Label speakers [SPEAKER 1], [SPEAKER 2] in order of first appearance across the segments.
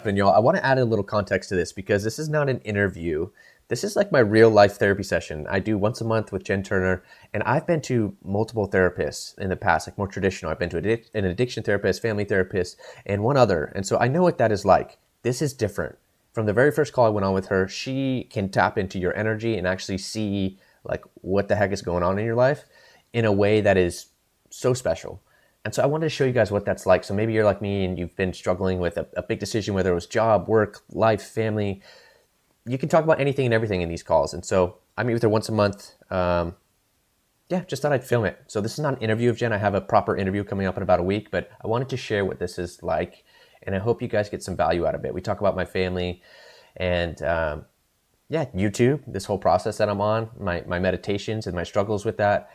[SPEAKER 1] And y'all, I want to add a little context to this because this is not an interview. This is like my real life therapy session. I do once a month with Jen Turner, and I've been to multiple therapists in the past, like more traditional. I've been to an addiction therapist, family therapist, and one other. And so I know what that is like. This is different. From the very first call I went on with her, she can tap into your energy and actually see like what the heck is going on in your life in a way that is so special. And so I wanted to show you guys what that's like. So maybe you're like me and you've been struggling with a big decision, whether it was job, work, life, family. You can talk about anything and everything in these calls. And so I meet with her once a month. Yeah, just thought I'd film it. So this is not an interview of Jen. I have a proper interview coming up in about a week, but I wanted to share what this is like. And I hope you guys get some value out of it. We talk about my family and yeah, YouTube, this whole process that I'm on, my meditations and my struggles with that.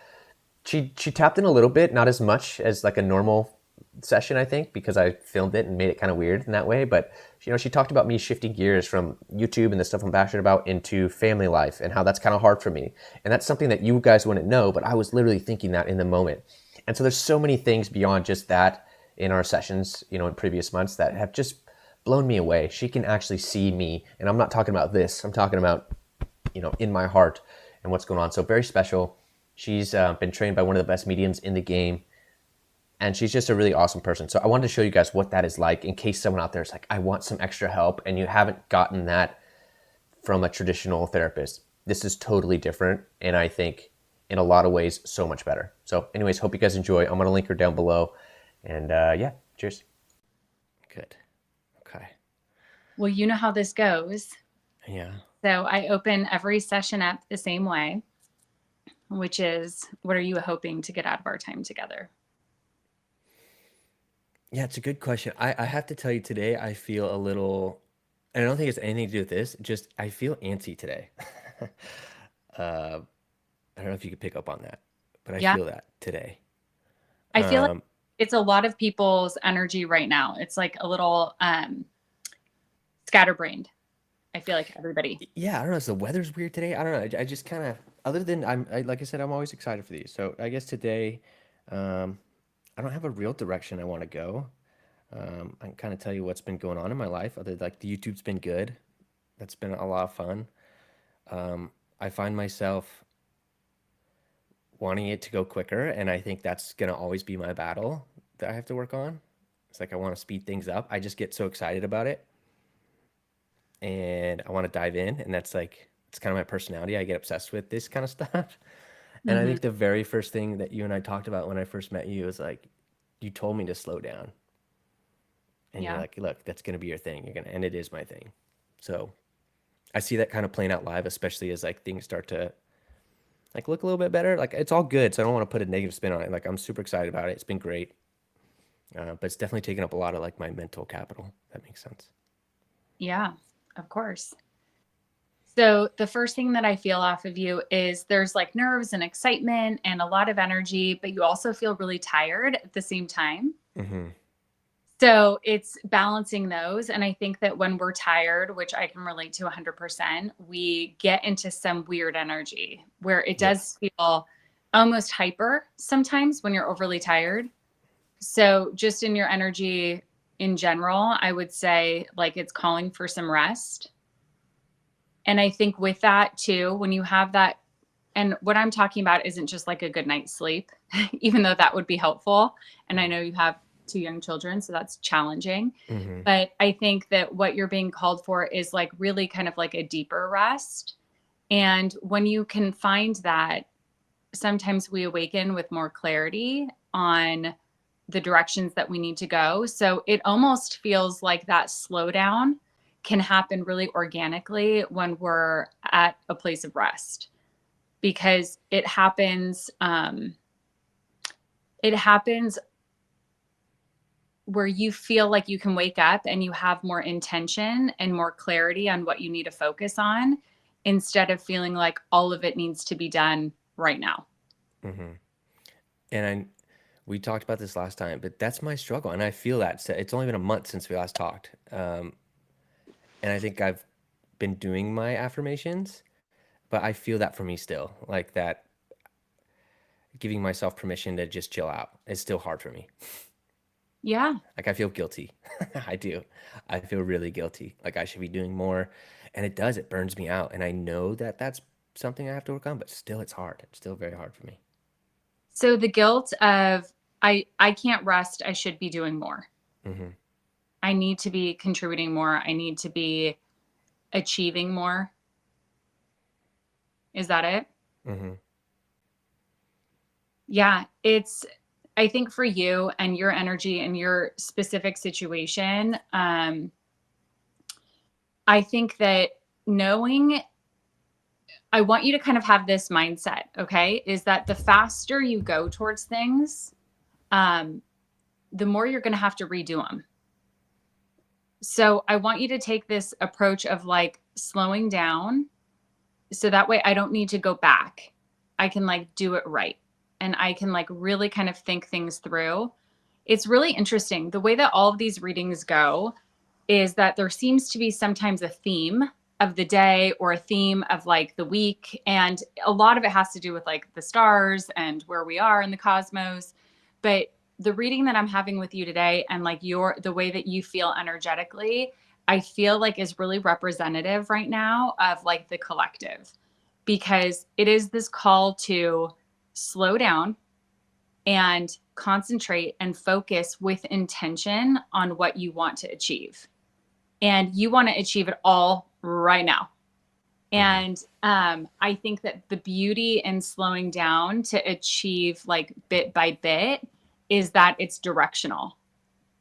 [SPEAKER 1] She tapped in a little bit, not as much as like a normal session, I think, because I filmed it and made it kind of weird in that way. But she talked about me shifting gears from YouTube and the stuff I'm passionate about into family life and how that's kind of hard for me. And that's something that you guys wouldn't know, but I was literally thinking that in the moment. And so there's so many things beyond just that in our sessions, in previous months that have just blown me away. She can actually see me, and I'm not talking about this. I'm talking about, in my heart and what's going on. So very special. She's been trained by one of the best mediums in the game, and she's just a really awesome person. So I wanted to show you guys what that is like in case someone out there is like, I want some extra help, and you haven't gotten that from a traditional therapist. This is totally different, and I think in a lot of ways so much better. So anyways, hope you guys enjoy. I'm going to link her down below, and yeah, cheers. Good. Okay.
[SPEAKER 2] Well, you know how this goes.
[SPEAKER 1] Yeah.
[SPEAKER 2] So I open every session up the same way, which is, what are you hoping to get out of our time together?
[SPEAKER 1] Yeah, it's a good question. I have to tell you today, I feel a little, and I don't think it's anything to do with this, just I feel antsy today. uh, I don't know if you could pick up on that, but I
[SPEAKER 2] Yeah.
[SPEAKER 1] feel that today.
[SPEAKER 2] I feel like
[SPEAKER 1] Um,
[SPEAKER 2] it's a lot of people's energy right now. It's like a little scatterbrained. I feel like everybody.
[SPEAKER 1] yeah, I don't know. So the weather's weird today. I don't know. I just kind of, other than like I said, I'm always excited for these. So I guess today, um, I don't have a real direction I want to go. I can kind of tell you what's been going on in my life. Other like the YouTube's been good. That's been a lot of fun. I find myself wanting it to go quicker, and I think that's gonna always be my battle that I have to work on. It's like I want to speed things up. I just get so excited about it, and I want to dive in, and that's like it's kind of my personality. I get obsessed with this kind of stuff. And I
[SPEAKER 2] Mm-hmm.
[SPEAKER 1] think the very first thing that you and I talked about when I first met you was like you told me to slow down. And you're
[SPEAKER 2] Yeah.
[SPEAKER 1] like, look, that's gonna be your thing. And it is my thing. So I see that kind of playing out live, especially as like things start to like look a little bit better. Like it's all good, so I don't want to put a negative spin on it. Like I'm super excited about it. It's been great, but it's definitely taken up a lot of like my mental capital. That makes sense.
[SPEAKER 2] Yeah, of course. So the first thing that I feel off of you is there's like nerves and excitement and a lot of energy, but you also feel really tired at the same time.
[SPEAKER 1] Mm-hmm.
[SPEAKER 2] So it's balancing those. And I think that when we're tired, which I can relate to 100%, we get into some weird energy where it
[SPEAKER 1] Yeah.
[SPEAKER 2] does feel almost hyper sometimes when you're overly tired. So just in your energy in general, I would say like it's calling for some rest. And I think with that too, when you have that, and what I'm talking about isn't just like a good night's sleep, even though that would be helpful. And I know you have two young children, so that's challenging.
[SPEAKER 1] Mm-hmm.
[SPEAKER 2] But I think that what you're being called for is like really kind of like a deeper rest. And when you can find that, sometimes we awaken with more clarity on the directions that we need to go. So it almost feels like that slowdown can happen really organically when we're at a place of rest because it happens where you feel like you can wake up and you have more intention and more clarity on what you need to focus on instead of feeling like all of it needs to be done right now.
[SPEAKER 1] Mm-hmm. And we talked about this last time, but that's my struggle, and I feel that. So it's only been a month since we last talked, and I think I've been doing my affirmations, but I feel that for me still, like that giving myself permission to just chill out is still hard for me.
[SPEAKER 2] Yeah.
[SPEAKER 1] Like I feel guilty. I do. I feel really guilty. Like I should be doing more. And it does. It burns me out. And I know that that's something I have to work on, but still it's hard. It's still very hard for me.
[SPEAKER 2] So the guilt of I can't rest, I should be doing more.
[SPEAKER 1] Hmm.
[SPEAKER 2] I need to be contributing more. I need to be achieving more. Is that it?
[SPEAKER 1] Hmm.
[SPEAKER 2] Yeah, I think for you and your energy and your specific situation, I think that knowing, I want you to kind of have this mindset, okay? Is that the faster you go towards things, um, the more you're going to have to redo them. So I want you to take this approach of like slowing down so that way I don't need to go back. I can like do it right. And I can like really kind of think things through. It's really interesting. The way that all of these readings go is that there seems to be sometimes a theme of the day or a theme of like the week. And a lot of it has to do with like the stars and where we are in the cosmos. But the reading that I'm having with you today and like the way that you feel energetically, I feel like is really representative right now of like the collective because it is this call to slow down and concentrate and focus with intention on what you want to achieve. And you want to achieve it all right now.
[SPEAKER 1] Hmm.
[SPEAKER 2] And I think that the beauty in slowing down to achieve like bit by bit is that it's directional,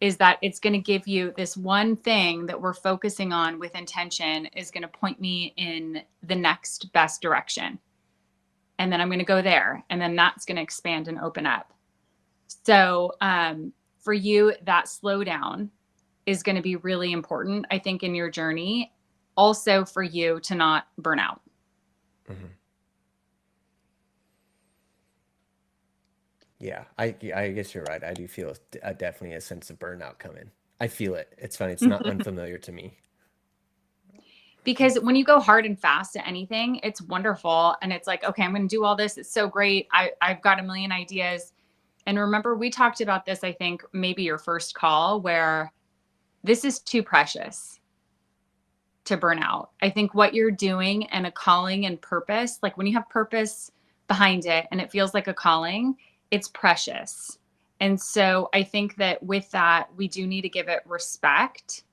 [SPEAKER 2] is that it's going to give you this one thing that we're focusing on with intention is going to point me in the next best direction. And then I'm going to go there. And then that's going to expand and open up. So for you, that slowdown is going to be really important, I think, in your journey. Also, for you to not burn out.
[SPEAKER 1] Hmm. Yeah, I guess you're right. I do feel definitely a sense of burnout coming. I feel it. It's funny. It's not unfamiliar to me.
[SPEAKER 2] Because when you go hard and fast at anything, it's wonderful. And it's like, okay, I'm going to do all this. It's so great. I've got a million ideas. And remember, we talked about this, I think, maybe your first call, where this is too precious to burn out. I think what you're doing and a calling and purpose, like when you have purpose behind it and it feels like a calling, it's precious. And so I think that with that, we do need to give it respect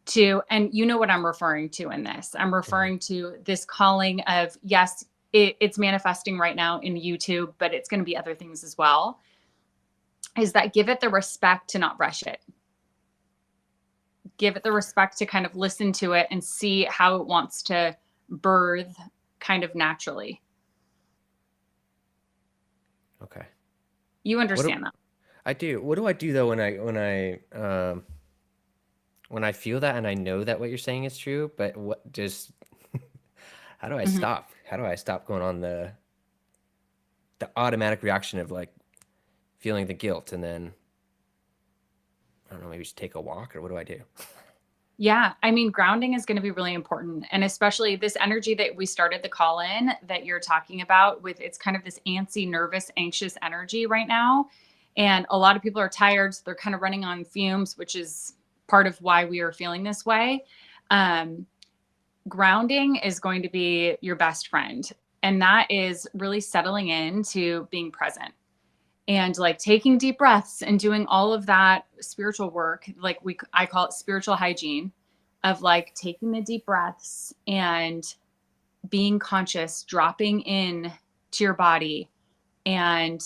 [SPEAKER 2] to, and you know what I'm referring to in this. I'm
[SPEAKER 1] Hmm.
[SPEAKER 2] referring to this calling of, yes, it's manifesting right now in YouTube, but it's going to be other things as well. Is that give it the respect to not rush it? Give it the respect to kind of listen to it and see how it wants to birth kind of naturally.
[SPEAKER 1] Okay.
[SPEAKER 2] You
[SPEAKER 1] What do
[SPEAKER 2] understand that.
[SPEAKER 1] I do? What do I do though when I feel that and I know that what you're saying is true, but what just how do I
[SPEAKER 2] Mhm.
[SPEAKER 1] stop? How do I stop going on the automatic reaction of like feeling the guilt and then I don't know, maybe just take a walk or what do I do?
[SPEAKER 2] Yeah. I mean, grounding is going to be really important. And especially this energy that we started the call in that you're talking about with it's kind of this antsy, nervous, anxious energy right now. And a lot of people are tired. So they're kind of running on fumes, which is part of why we are feeling this way. Um, Grounding is going to be your best friend. And that is really settling into being present and like taking deep breaths and doing all of that spiritual work. Like I call it spiritual hygiene of like taking the deep breaths and being conscious, dropping in to your body. And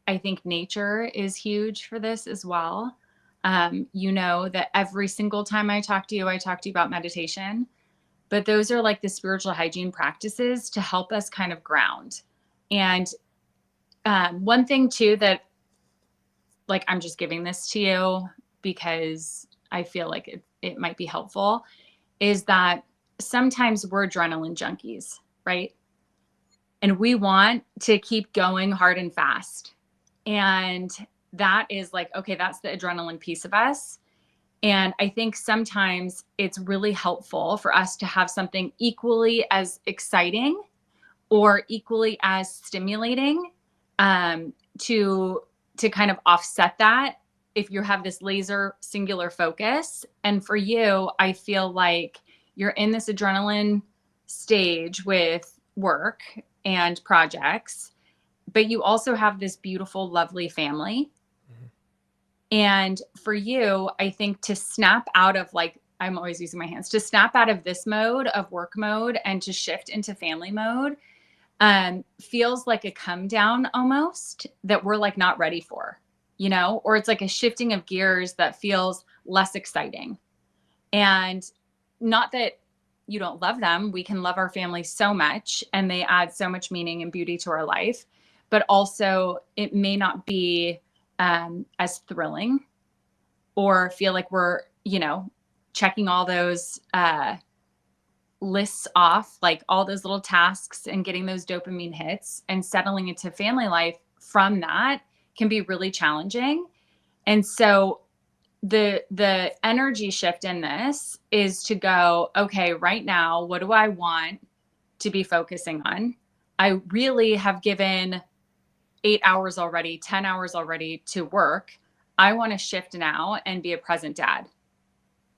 [SPEAKER 2] I think nature is huge for this as well. You know that every single time I talk to you, I talk to you about meditation, but those are like the spiritual hygiene practices to help us kind of ground. And one thing too that like I'm just giving this to you because I feel like it might be helpful is that sometimes we're adrenaline junkies, right? And we want to keep going hard and fast. And that is like, okay, that's the adrenaline piece of us. And I think sometimes it's really helpful for us to have something equally as exciting or equally as stimulating um, to to kind of offset that if you have this laser singular focus. And for you, I feel like you're in this adrenaline stage with work and projects, but you also have this beautiful, lovely family.
[SPEAKER 1] Mhm.
[SPEAKER 2] And for you, I think to snap out of like, I'm always using my hands, to snap out of this mode of work mode and to shift into family mode feels like a come down almost that we're like not ready for, you know, or it's like a shifting of gears that feels less exciting. And not that you don't love them, we can love our family so much and they add so much meaning and beauty to our life, but also it may not be as thrilling or feel like we're, you know, checking all those lists off, like all those little tasks and getting those dopamine hits and settling into family life from that can be really challenging. And so the energy shift in this is to go, okay, right now, what do I want to be focusing on? I really have given 8 hours already, 10 hours already to work. I want to shift now and be a present dad.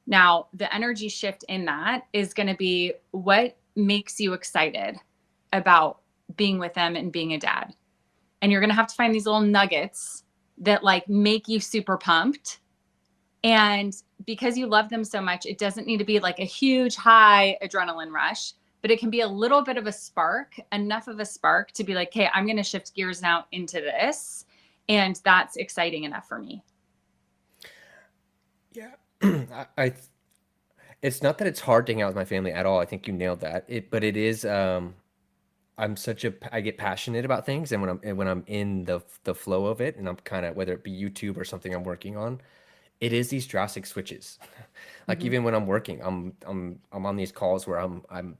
[SPEAKER 2] Now, the energy shift in that is going to be what makes you excited about being with them and being a dad. And you're going to have to find these little nuggets that like make you super pumped. And because you love them so much, it doesn't need to be like a huge high adrenaline rush, but it can be a little bit of a spark, enough of a spark to be like, hey, I'm going to shift gears now into this. And that's exciting enough for me.
[SPEAKER 1] Yeah. I it's not that it's hard to hang out with my family at all. I think you nailed that. But it is I get passionate about things, and when I'm in the flow of it, and I'm kind of, whether it be YouTube or something I'm working on, it is these drastic switches. Like
[SPEAKER 2] Mm-hmm.
[SPEAKER 1] even when I'm working, I'm on these calls where I'm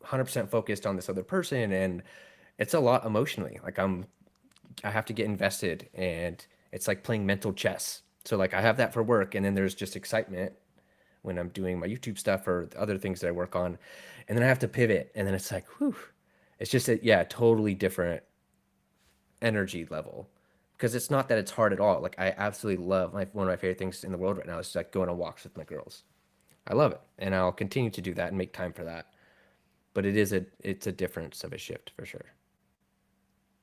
[SPEAKER 1] 100% focused on this other person, and it's a lot emotionally. Like I have to get invested, and it's like playing mental chess. So like I have that for work, and then there's just excitement when I'm doing my YouTube stuff or the other things that I work on, and then I have to pivot, and then it's like, whew, it's just a, yeah, totally different energy level. Because it's not that it's hard at all. Like I absolutely love one of my favorite things in the world right now is like going on walks with my girls. I love it, and I'll continue to do that and make time for that. But it's a difference of a shift for sure.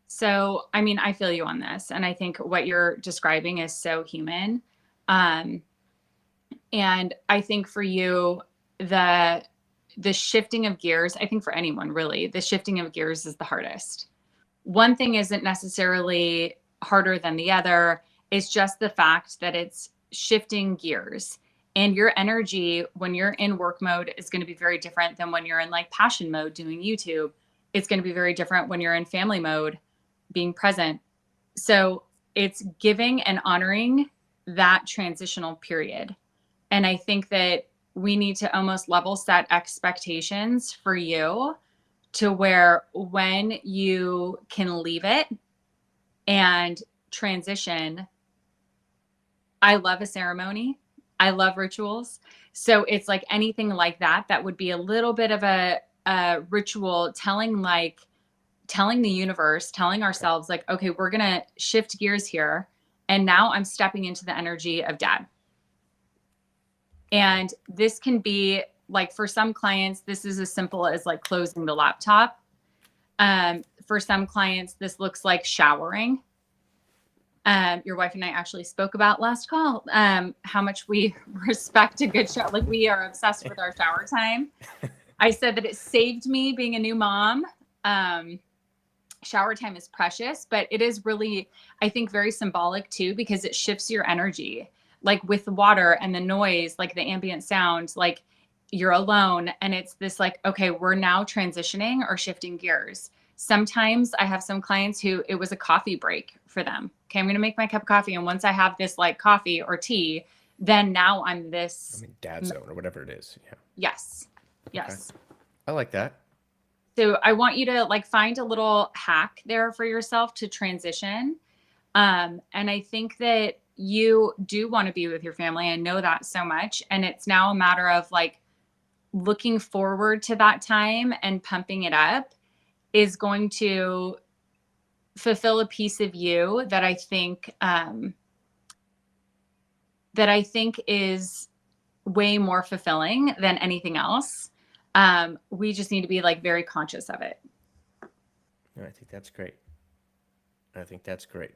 [SPEAKER 2] So, I mean, I feel you on this. And I think what you're describing is so human. Um, and I think for you, the the shifting of gears, I think for anyone really, the shifting of gears is the hardest. One thing isn't necessarily harder than the other. It's just the fact that it's shifting gears. And your energy when you're in work mode is going to be very different than when you're in like passion mode doing YouTube. It's going to be very different when you're in family mode being present. So it's giving and honoring that transitional period. And I think that we need to almost level set expectations for you to where when you can leave it and transition, I love a ceremony. I love rituals. So it's like anything like that, that would be a little bit of a ritual telling the universe, telling
[SPEAKER 1] Okay.
[SPEAKER 2] ourselves, like, okay, we're going to shift gears here. And now I'm stepping into the energy of dad.
[SPEAKER 1] Okay.
[SPEAKER 2] And this can be like for some clients, this is as simple as like closing the laptop. For some clients, this looks like showering. Your wife and I actually spoke about last call how much we respect a good shower. Like we are obsessed with our shower time. I said that it saved me being a new mom. Um, Shower time is precious, but it is really, I think, very symbolic too, because it shifts your energy. Like with the water and the noise, like the ambient sound, like you're alone. And it's this like, okay, we're now transitioning or shifting gears. Sometimes I have some clients who it was a coffee break for them. Okay, I'm going to make my cup of coffee. And once I have this like coffee or tea, then now I'm
[SPEAKER 1] I
[SPEAKER 2] this.
[SPEAKER 1] mean, dad zone or whatever it is. Yeah.
[SPEAKER 2] Yes.
[SPEAKER 1] Okay.
[SPEAKER 2] Yes.
[SPEAKER 1] I like that.
[SPEAKER 2] So I want you to like find a little hack there for yourself to transition. And I think that you do want to be with your family. I know that so much. And it's now a matter of like looking forward to that time and pumping it up is going to fulfill a piece of you that I think that I think is way more fulfilling than anything else. We just need to be like very conscious of it.
[SPEAKER 1] I think that's great. I think that's great.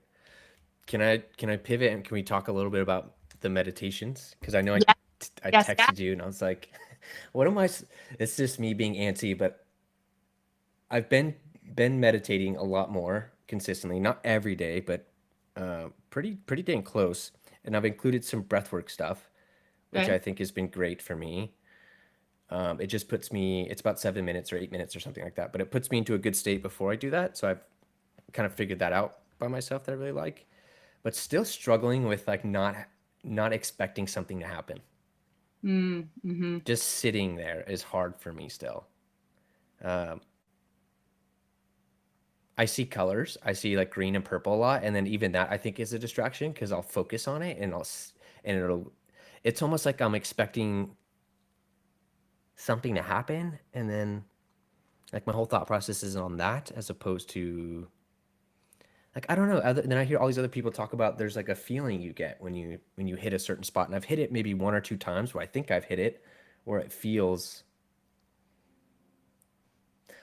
[SPEAKER 1] Can I pivot and can we talk a little bit about the meditations? Because I know
[SPEAKER 2] Yes,
[SPEAKER 1] I
[SPEAKER 2] yes, yes.
[SPEAKER 1] texted you and I was like, what am I? It's just me being antsy, but I've been meditating a lot more consistently, not every day, but pretty dang close. And I've included some breathwork stuff, which
[SPEAKER 2] Good.
[SPEAKER 1] I think has been great for me. It just puts me. It's about 7 minutes or 8 minutes or something like that, but it puts me into a good state before I do that. So I've kind of figured that out by myself that I really like, but still struggling with like not expecting something to happen.
[SPEAKER 2] Mm-hmm.
[SPEAKER 1] Just sitting there is hard for me still. Um, I see colors. I see like green and purple a lot, and then even that I think is a distraction because I'll focus on it and and it'll. It's almost like I'm expecting something to happen, and then like my whole thought process is on that as opposed to like I don't know. Then I hear all these other people talk about there's like a feeling you get when you hit a certain spot, and I've hit it maybe one or two times where I think I've hit it, where it feels.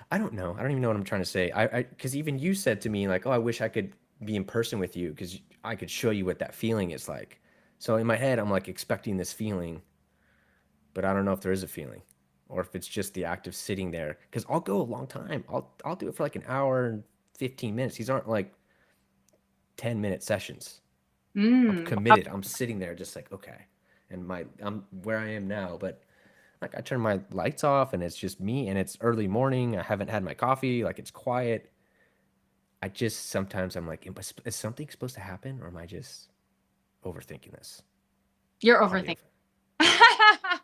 [SPEAKER 1] I don't know. I don't even know what I'm trying to say. Because even you said to me like, "Oh, I wish I could be in person with you because I could show you what that feeling is like." So in my head, I'm like expecting this feeling, but I don't know if there is a feeling, or if it's just the act of sitting there. Because I'll go a long time. I'll do it for like an hour and 15 minutes. These aren't like 10-minute sessions. I'm
[SPEAKER 2] Mm.
[SPEAKER 1] committed. I'm sitting there just like, okay. And I'm where I am now, but like I turn my lights off and it's just me and it's early morning. I haven't had my coffee, like it's quiet. I just sometimes I'm like, is something supposed to happen or am I just overthinking this?
[SPEAKER 2] You're
[SPEAKER 1] Probably
[SPEAKER 2] overthinking.
[SPEAKER 1] over.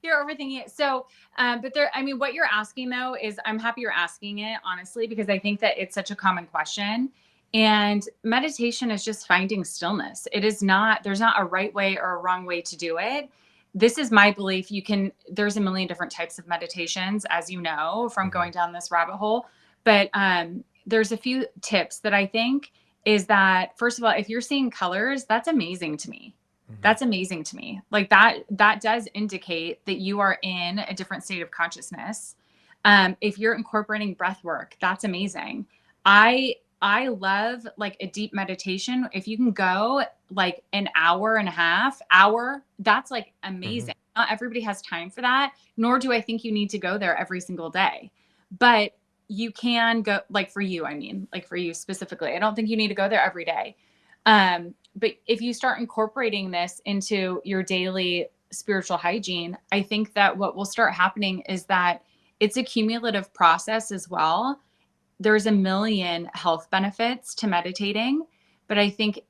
[SPEAKER 2] You're overthinking it. So, but there, I mean, what you're asking though is I'm happy you're asking it, honestly, because I think that it's such a common question. And meditation is just finding stillness. It is not, there's not a right way or a wrong way to do it. This is my belief. There's a million different types of meditations, as you know, from
[SPEAKER 1] Mm-hmm.
[SPEAKER 2] going down this rabbit hole. But there's a few tips that I think is that, first of all, if you're seeing colors, that's amazing to me.
[SPEAKER 1] Mm-hmm.
[SPEAKER 2] That's amazing to me. Like that does indicate that you are in a different state of consciousness. If you're incorporating breath work, that's amazing. I love like a deep meditation. If you can go like an hour and a half, hour, that's like
[SPEAKER 1] Mm-hmm.
[SPEAKER 2] amazing. Not everybody has time for that, nor do I think you need to go there every single day. But you can go, like for you, I mean, like for you specifically. I don't think you need to go there every day. But if you start incorporating this into your daily spiritual hygiene, I think that what will start happening is that it's a cumulative process as well. There's a million health benefits to meditating, but I think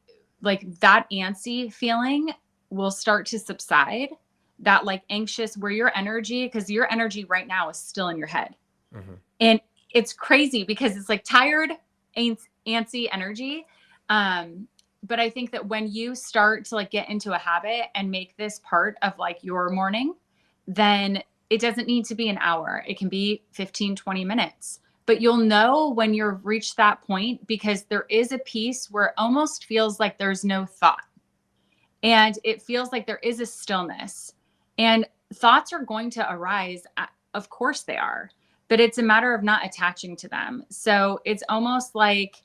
[SPEAKER 2] like that antsy feeling will start to subside. That like anxious, where your energy, because your energy right now is still in your head.
[SPEAKER 1] Mm-hmm.
[SPEAKER 2] And it's crazy because it's like tired, antsy energy. Um, but I think that when you start to like get into a habit and make this part of like your morning, then it doesn't need to be an hour. It can be 15, 20 minutes. But you'll know when you've reached that point because there is a piece where it almost feels like there's no thought. And it feels like there is a stillness. And thoughts are going to arise. Of course they are, but it's a matter of not attaching to them. So it's almost like,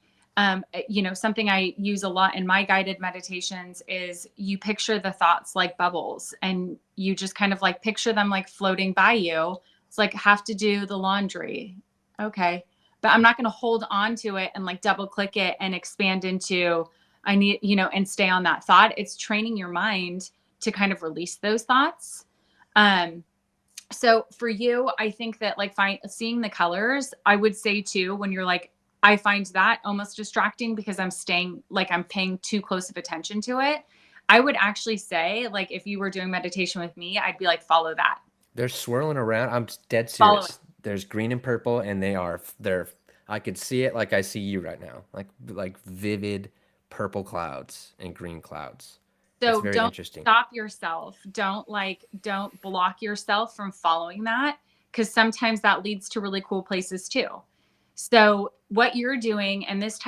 [SPEAKER 2] something I use a lot in my guided meditations is you picture the thoughts like bubbles and you just kind of like picture them like floating by you. It's like have to do the laundry. Okay. But I'm not going to hold on to it and like double click it and expand into I need, and stay on that thought. It's training your mind to kind of release those thoughts. Um, so for you, I think that like seeing the colors, I would say too, when you're like, I find that almost distracting because I'm paying too close of attention to it. I would actually say, like, if you were doing meditation with me, I'd be like, follow that.
[SPEAKER 1] They're swirling around. I'm dead
[SPEAKER 2] Follow it.
[SPEAKER 1] serious. There's green and purple, and they're. I could see it like I see you right now, like vivid purple clouds and green clouds. It's
[SPEAKER 2] So
[SPEAKER 1] very
[SPEAKER 2] don't
[SPEAKER 1] interesting.
[SPEAKER 2] stop yourself. Don't block yourself from following that because sometimes that leads to really cool places too. So what you're doing and this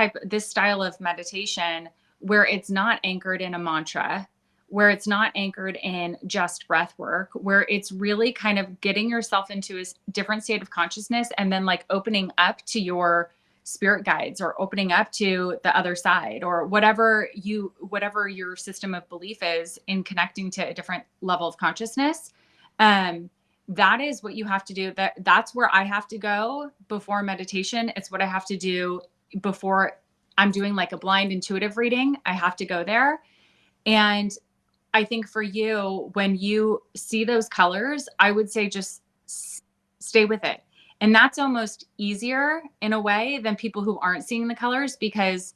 [SPEAKER 2] style of meditation where it's not anchored in a mantra where it's not anchored in just breath work, where it's really kind of getting yourself into a different state of consciousness and then like opening up to your spirit guides or opening up to the other side or whatever your system of belief is in connecting to a different level of consciousness. That is what you have to do. That's where I have to go before meditation. It's what I have to do before I'm doing like a blind intuitive reading. I have to go there. And I think for you, when you see those colors, I would say just stay with it. And that's almost easier in a way than people who aren't seeing the colors, because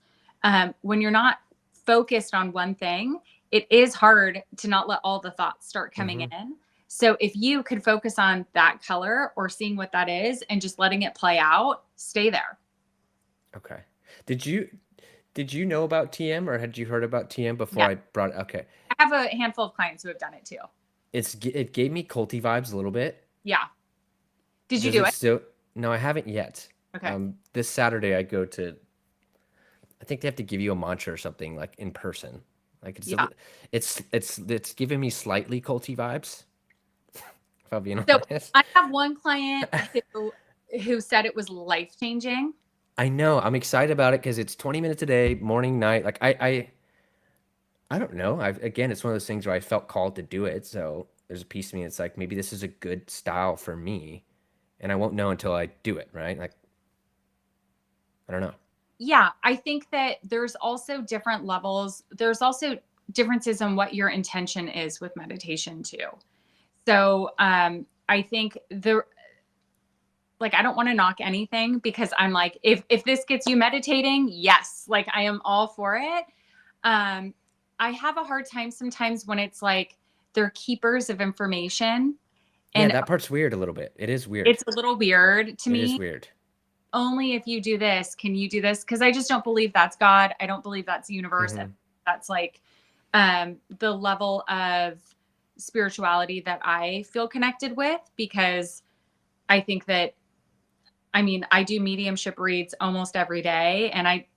[SPEAKER 2] when you're not focused on one thing, it is hard to not let all the thoughts start coming in. So if you could focus on that color or seeing what that is and just letting it play out, stay there.
[SPEAKER 1] Okay. Did you know about TM, or had you heard about TM before
[SPEAKER 2] Yeah.
[SPEAKER 1] I brought it? Okay.
[SPEAKER 2] I have a handful of clients who have done it too.
[SPEAKER 1] It gave me culty vibes a little bit.
[SPEAKER 2] Yeah. Did you
[SPEAKER 1] Does
[SPEAKER 2] do
[SPEAKER 1] it
[SPEAKER 2] it?
[SPEAKER 1] still? No, I haven't yet.
[SPEAKER 2] Okay.
[SPEAKER 1] This Saturday I go to. I think they have to give you a mantra or something like in person. Like it's giving me slightly culty vibes. If I'm being
[SPEAKER 2] So
[SPEAKER 1] honest.
[SPEAKER 2] I have one client who said it was life changing.
[SPEAKER 1] I know. I'm excited about it because it's 20 minutes a day, morning, night. Like I don't know. Again, it's one of those things where I felt called to do it. So there's a piece of me that's like, maybe this is a good style for me, and I won't know until I do it, right? Like, I don't know.
[SPEAKER 2] Yeah, I think that there's also different levels. There's also differences in what your intention is with meditation too. So I think I don't want to knock anything, because I'm like, if this gets you meditating, yes, like I am all for it. I have a hard time sometimes when it's like they're keepers of information.
[SPEAKER 1] Yeah,
[SPEAKER 2] And
[SPEAKER 1] that part's weird a little bit. It is weird.
[SPEAKER 2] it's a little weird to
[SPEAKER 1] It
[SPEAKER 2] me.
[SPEAKER 1] is weird.
[SPEAKER 2] Only if you do this can you do this, because I just don't believe that's God. I don't believe that's the universe. That's like the level of spirituality that I feel connected with, because I think that, I mean, I do mediumship reads almost every day, and I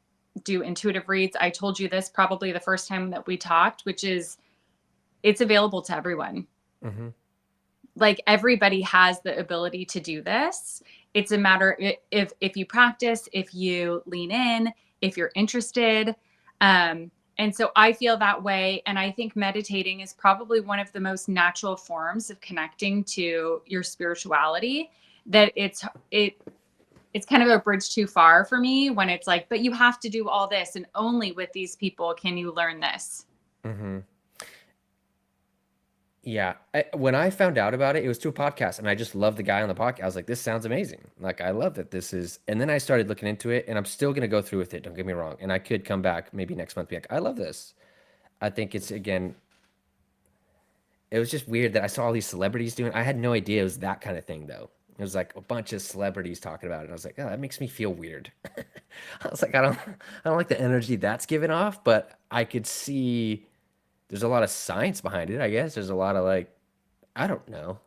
[SPEAKER 2] do intuitive reads. I told you this probably the first time that we talked, which is it's available to everyone. Like everybody has the ability to do this. It's a matter if you practice, if you lean in, if you're interested. And so I feel that way. And I think meditating is probably one of the most natural forms of connecting to your spirituality, that it's kind of a bridge too far for me when it's like, but you have to do all this, and only with these people can you learn this.
[SPEAKER 1] Yeah. When I found out about it, it was to a podcast, and I just loved the guy on the podcast. I was like, this sounds amazing. Like, I love that this is. And then I started looking into it, and I'm still going to go through with it. Don't get me wrong. And I could come back maybe next month and be like, I love this. I think it's, again, it was just weird that I saw all these celebrities doing. I had no idea it was that kind of thing, though. It was like a bunch of celebrities talking about it. And I was like, oh, that makes me feel weird. I was like, I don't like the energy that's given off, but I could see there's a lot of science behind it, I guess. There's a lot of like, I don't know.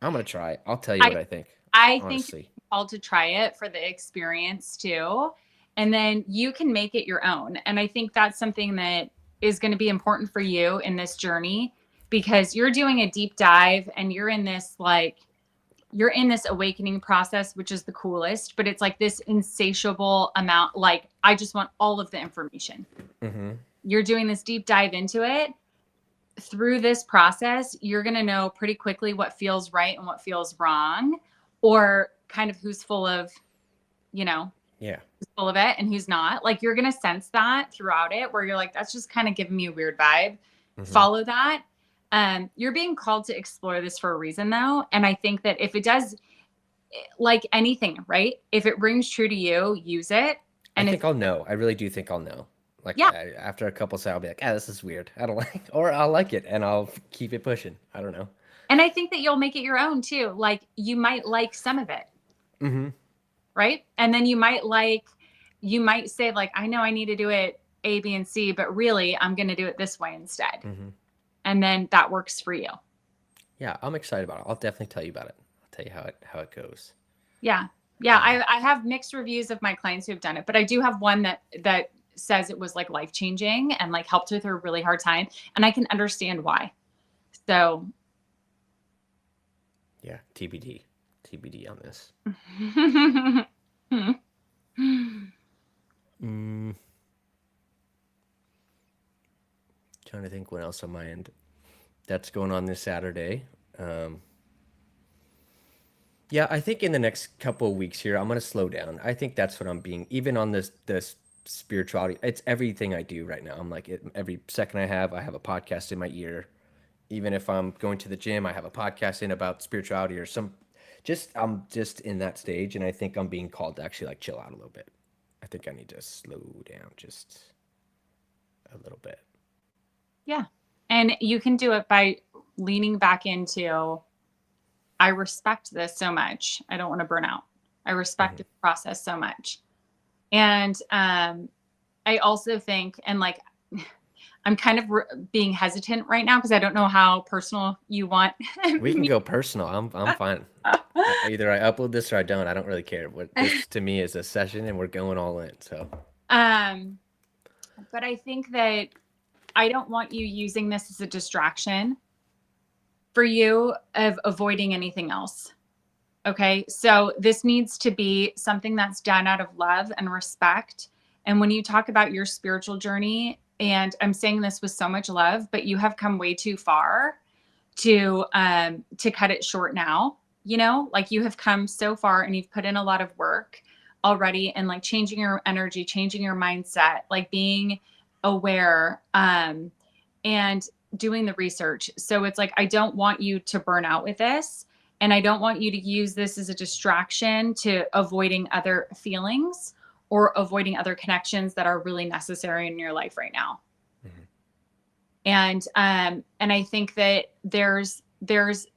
[SPEAKER 1] I'm gonna try it. I'll tell you what I think.
[SPEAKER 2] I
[SPEAKER 1] honestly.
[SPEAKER 2] think you're called to try it for the experience too. And then you can make it your own. And I think that's something that is going to be important for you in this journey, because you're doing a deep dive and you're in this awakening process, which is the coolest, but it's like this insatiable amount. Like, I just want all of the information. You're doing this deep dive into it. Through this process, you're going to know pretty quickly what feels right and what feels wrong, or kind of who's full of, who's full of it and who's not. Like, you're going to sense that throughout it, where you're like, that's just kind of giving me a weird vibe. Follow that. You're being called to explore this for a reason, though. And I think that if it does, like anything, right? If it rings true to you, use it. And
[SPEAKER 1] I think I'll know. I really do think I'll know. Like, after a couple I'll be like, this is weird. I don't like, or I'll like it and I'll keep it pushing. I don't know.
[SPEAKER 2] And I think that you'll make it your own too. Like, you might like some of it. Right. And then you might say like, I know I need to do it A, B, and C, but really I'm going to do it this way instead. And then that works for you.
[SPEAKER 1] Yeah. I'm excited about it. I'll definitely tell you about it. I'll tell you how it goes.
[SPEAKER 2] Yeah. Yeah. I have mixed reviews of my clients who have done it, but I do have one that says it was like life-changing and like helped with her really hard time. And I can understand why. So
[SPEAKER 1] Yeah, TBD on this. Mm, trying to think what else on my end that's going on this Saturday. Um, yeah, I think in the next couple of weeks here, I'm gonna slow down. I think that's what I'm being. Even on this spirituality, it's everything I do right now. I'm like every second I have a podcast in my ear. Even if I'm going to the gym, I have a podcast in about spirituality or some. Just I'm just in that stage, and I think I'm being called to actually like chill out a little bit. I think I need to slow down just a little bit.
[SPEAKER 2] yeah. And you can do it by leaning back into, I respect this so much. I don't want to burn out. I respect
[SPEAKER 1] Hmm.
[SPEAKER 2] the process so much. And I also think, and like, I'm kind of being hesitant right now because I don't know how personal you want
[SPEAKER 1] We can
[SPEAKER 2] me.
[SPEAKER 1] go personal. I'm fine. Either I upload this or I don't. I don't really care. What this to me is a session, and we're going all in. So.
[SPEAKER 2] um, but I think that I don't want you using this as a distraction for you of avoiding anything else. Okay. So this needs to be something that's done out of love and respect. And when you talk about your spiritual journey, and I'm saying this with so much love, but you have come way too far to cut it short now. You know, like you have come so far and you've put in a lot of work already, and like changing your energy, changing your mindset, like being aware, and doing the research. So it's like I don't want you to burn out with this, and I don't want you to use this as a distraction to avoiding other feelings or avoiding other connections that are really necessary in your life right now.
[SPEAKER 1] Mhm.
[SPEAKER 2] And I think that there's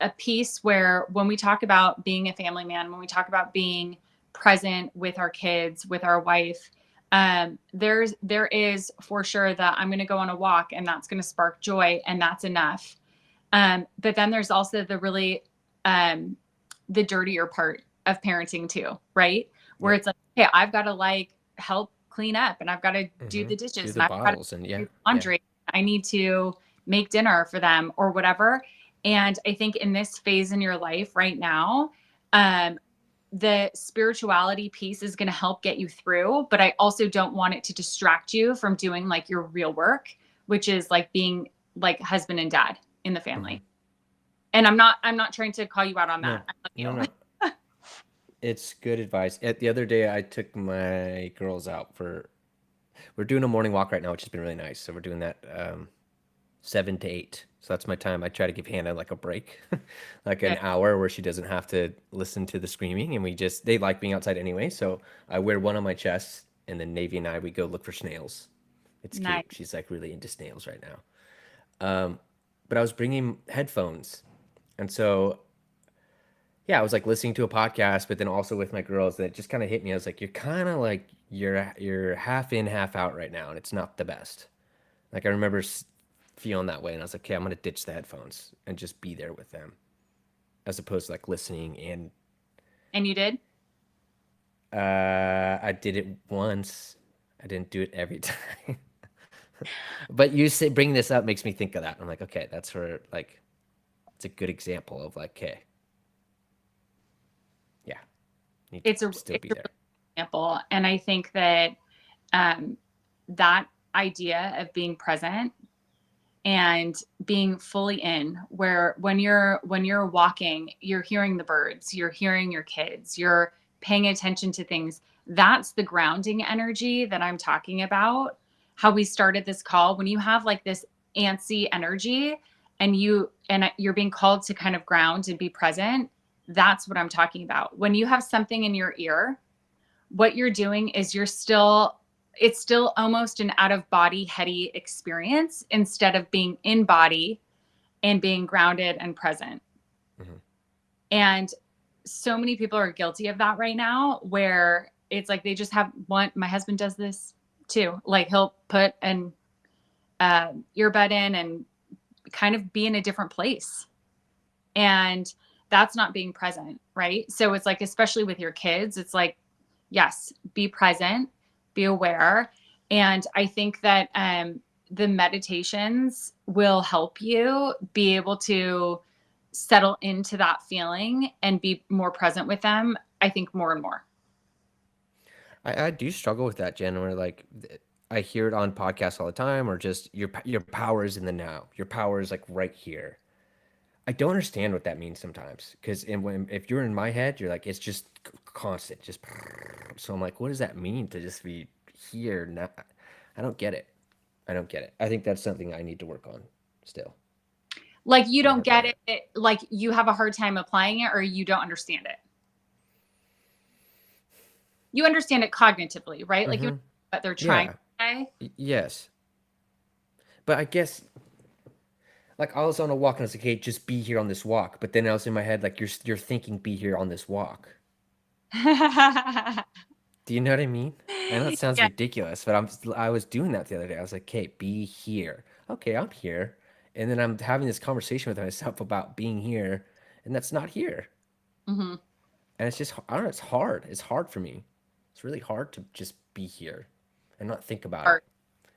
[SPEAKER 2] a piece where when we talk about being a family man, when we talk about being present with our kids, with our wife, there is for sure that I'm going to go on a walk and that's going to spark joy and that's enough. But then there's also the really the dirtier part of parenting too, right? Where
[SPEAKER 1] Yep.
[SPEAKER 2] it's like, hey, I've got to like help clean up and I've got to do
[SPEAKER 1] Hmm.
[SPEAKER 2] the
[SPEAKER 1] Do
[SPEAKER 2] dishes
[SPEAKER 1] the
[SPEAKER 2] and I've got to
[SPEAKER 1] bottles and yeah,
[SPEAKER 2] do
[SPEAKER 1] yeah.
[SPEAKER 2] laundry. I need to make dinner for them or whatever. And I think in this phase in your life right now, um, the spirituality piece is going to help get you through, but I also don't want it to distract you from doing like your real work, which is like being like husband and dad in the
[SPEAKER 1] Hmm.
[SPEAKER 2] family. And I'm not trying to call you out on
[SPEAKER 1] No,
[SPEAKER 2] that. I
[SPEAKER 1] no,
[SPEAKER 2] love
[SPEAKER 1] no. It's good advice. At the other day, I took my girls out for. We're doing a morning walk right now, which has been really nice. So we're doing that 7 to 8. So that's my time. I try to give Hannah like a break, like
[SPEAKER 2] you.
[SPEAKER 1] an hour where she doesn't have to listen to the screaming. And they like being outside anyway. So I wear one on my chest, and then Navy and I, we go look for snails. It's
[SPEAKER 2] Nice.
[SPEAKER 1] cute. She's like really into snails right now. But I was bringing headphones. And so, yeah, I was like listening to a podcast, but then also with my girls, that just kind of hit me. I was like, you're kind of like, you're half in, half out right now. And it's not the best. Like I remember feeling that way, and I was like, okay, I'm gonna ditch the headphones and just be there with them, as opposed to like listening. And
[SPEAKER 2] And you did?
[SPEAKER 1] I did it once. I didn't do it every time. But you say bringing this up makes me think of that. I'm like, okay, that's where like it's a good example of like, okay, yeah, need to
[SPEAKER 2] It's a
[SPEAKER 1] still
[SPEAKER 2] it's
[SPEAKER 1] be
[SPEAKER 2] a
[SPEAKER 1] there.
[SPEAKER 2] real example. And I think that um that idea of being present and being fully in, where when you're walking, you're hearing the birds, you're hearing your kids, you're paying attention to things. That's the grounding energy that I'm talking about. How we started this call, when you have like this antsy energy and you're being called to kind of ground and be present, that's what I'm talking about. When you have something in your ear, what you're doing is it's still almost an out of body heady experience instead of being in body and being grounded and present.
[SPEAKER 1] Hmm.
[SPEAKER 2] And so many people are guilty of that right now, where it's like they just have one. My husband does this too. Like he'll put an earbud in and kind of be in a different place. And that's not being present, right? So it's like, especially with your kids, it's like, yes, be present, be aware. And I think that the meditations will help you be able to settle into that feeling and be more present with them, I think, more and more.
[SPEAKER 1] I do struggle with that, Jen, where like I hear it on podcasts all the time, or just your power is in the now. Your power is like right here. I don't understand what that means sometimes, because if you're in my head, you're like it's just constant, just so I'm like, what does that mean to just be here now? I don't get it. I don't get it. I think that's something I need to work on still.
[SPEAKER 2] Like you
[SPEAKER 1] I have a
[SPEAKER 2] don't
[SPEAKER 1] hard time
[SPEAKER 2] get
[SPEAKER 1] with
[SPEAKER 2] it, like you have a hard time applying it, or you don't understand it. You understand it cognitively, right?
[SPEAKER 1] it.
[SPEAKER 2] Like you know what they're trying to
[SPEAKER 1] Yeah.
[SPEAKER 2] say.
[SPEAKER 1] Yes. But I guess like I was on a walk and I was like, hey, just be here on this walk. But then I was in my head like you're thinking be here on this walk. Do you know what I mean? I know it sounds
[SPEAKER 2] Yeah.
[SPEAKER 1] ridiculous, but I was doing that the other day. I was like, okay, be here. Okay, I'm here. And then I'm having this conversation with myself about being here, and that's not here.
[SPEAKER 2] Mm-hmm.
[SPEAKER 1] And it's just I don't know, it's hard. It's hard for me. It's really hard to just be here and not think about it.
[SPEAKER 2] Hard.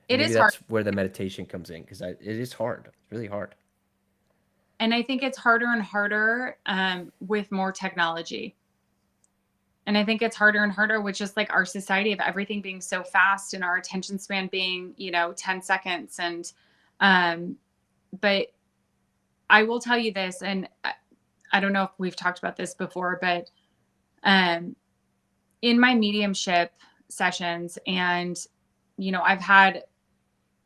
[SPEAKER 1] And
[SPEAKER 2] It
[SPEAKER 1] maybe
[SPEAKER 2] is hard.
[SPEAKER 1] that's where the meditation comes in because it is hard. It's really hard.
[SPEAKER 2] And I think it's harder and harder with more technology. And I think it's harder and harder with just like our society of everything being so fast and our attention span being, 10 seconds. And, but I will tell you this, and I don't know if we've talked about this before, but um, in my mediumship sessions, and, I've had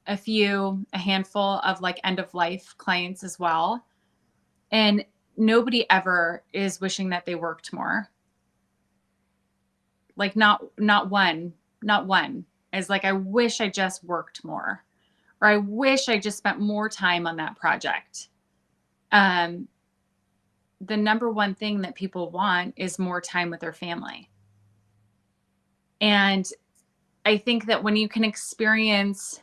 [SPEAKER 2] a handful of like end of life clients as well. And nobody ever is wishing that they worked more. Like not one is like, I wish I just worked more, or I wish I just spent more time on that project. Um, the number one thing that people want is more time with their family. And I think that when you can experience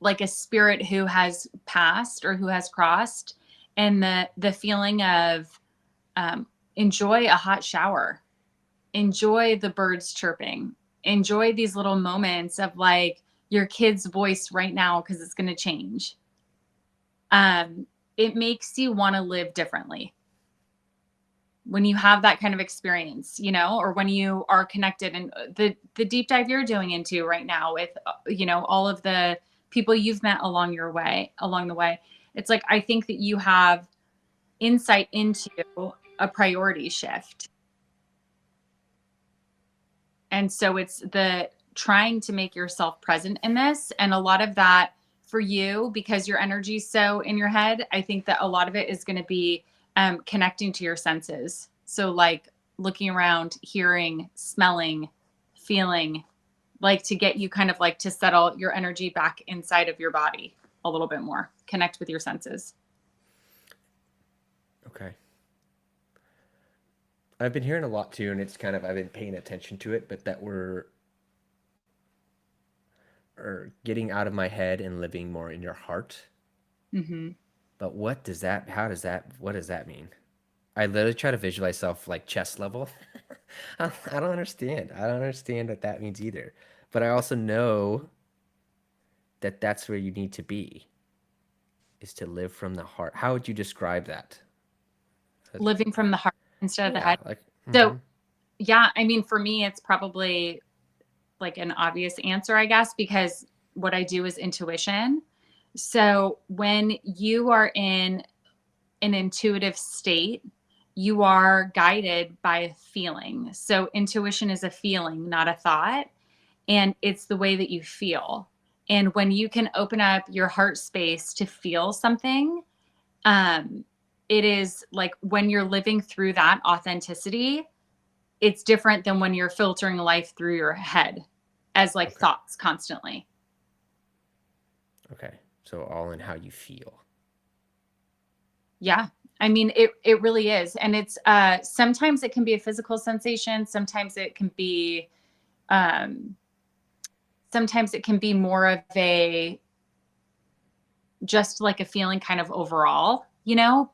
[SPEAKER 2] like a spirit who has passed or who has crossed, and the feeling of enjoy a hot shower, enjoy the birds chirping, enjoy these little moments of like your kid's voice right now because it's going to change. It makes you want to live differently when you have that kind of experience, or when you are connected, and the deep dive you're doing into right now with all of the people you've met along the way. It's like I think that you have insight into a priority shift. And so it's the trying to make yourself present in this. And a lot of that for you, because your energy's so in your head, I think that a lot of it is going to be connecting to your senses. So like looking around, hearing, smelling, feeling, like to get you kind of like to settle your energy back inside of your body a little bit more, connect with your senses.
[SPEAKER 1] Okay. I've been hearing a lot too, and it's kind of I've been paying attention to it, but that we're or getting out of my head and living more in your heart.
[SPEAKER 2] Mm-hmm.
[SPEAKER 1] But what does that mean? I literally try to visualize myself like chest level. I don't understand. I don't understand what that means either. But I also know that that's where you need to be, is to live from the heart. How would you describe that?
[SPEAKER 2] Living from the heart instead of the
[SPEAKER 1] Yeah,
[SPEAKER 2] head.
[SPEAKER 1] like,
[SPEAKER 2] So yeah, I mean, for me, it's probably like an obvious answer, I guess, because what I do is intuition. So when you are in an intuitive state, you are guided by a feeling. So intuition is a feeling, not a thought. And it's the way that you feel. And when you can open up your heart space to feel something, um, it is like when you're living through that authenticity, it's different than when you're filtering life through your head as like
[SPEAKER 1] okay,
[SPEAKER 2] thoughts constantly.
[SPEAKER 1] okay. So all in how you feel.
[SPEAKER 2] Yeah. I mean, it really is. And it's sometimes it can be a physical sensation. Um, sometimes it can be more of a just like a feeling kind of overall,